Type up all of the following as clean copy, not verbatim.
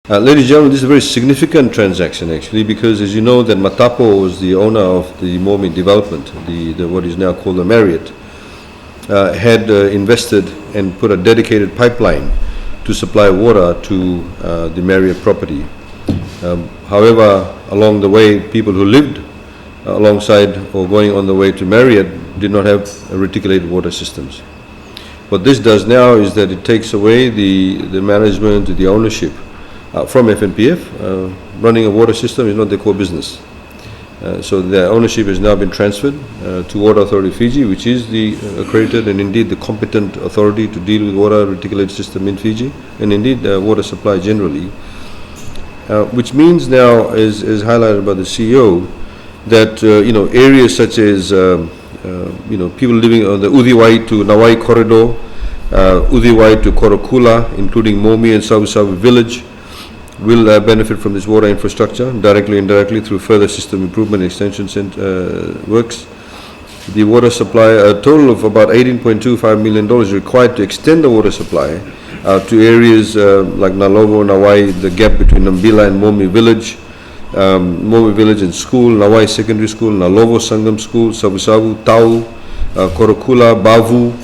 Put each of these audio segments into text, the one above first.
Ladies and gentlemen, this is a very significant transaction actually, because as you know that Matapo was the owner of the Momi development, the what is now called the Marriott, had invested and put a dedicated pipeline to supply water to the Marriott property. However, along the way, people who lived alongside or going on the way to Marriott did not have reticulated water systems. What this does now is that it takes away the management, the ownership from FNPF. Running a water system is not their core business. So their ownership has now been transferred to Water Authority of Fiji, which is the accredited and indeed the competent authority to deal with water reticulated system in Fiji, and indeed water supply generally. Which means now, as highlighted by the CEO, that areas such as people living on the Uciwai to Nawai corridor, Uciwai to Korokula, including Momi and Savu village, will benefit from this water infrastructure directly and indirectly through further system improvement and extension works. The water supply, a total of about $18.25 million is required to extend the water supply to areas like Nalovo, Nawai, the gap between Nambila and Momi village and school, Nawai secondary school, Nalovo Sangam school, Savu, Tau, Korokula, Bavu,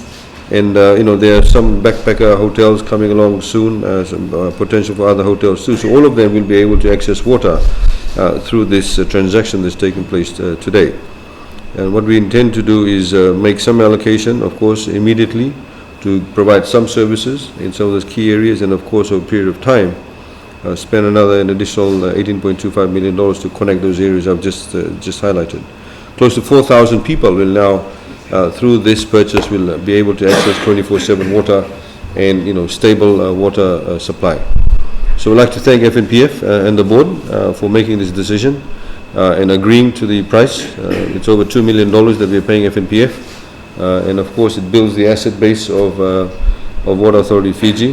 and there are some backpacker hotels coming along soon, some potential for other hotels too. So all of them will be able to access water through this transaction that's taking place today. And what we intend to do is make some allocation, of course, immediately to provide some services in some of those key areas, and of course over a period of time spend an additional $18.25 million to connect those areas I've just highlighted. Close to 4,000 people will now through this purchase will be able to access 24/7 water and stable water supply. So we'd like to thank FNPF and the board for making this decision and agreeing to the price. It's over $2 million that we're paying FNPF, and of course it builds the asset base of Water Authority of Fiji,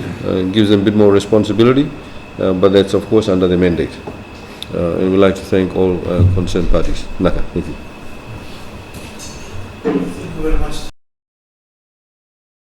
gives them a bit more responsibility, but that's of course under the mandate. And we'd like to thank all concerned parties. Naka, thank you.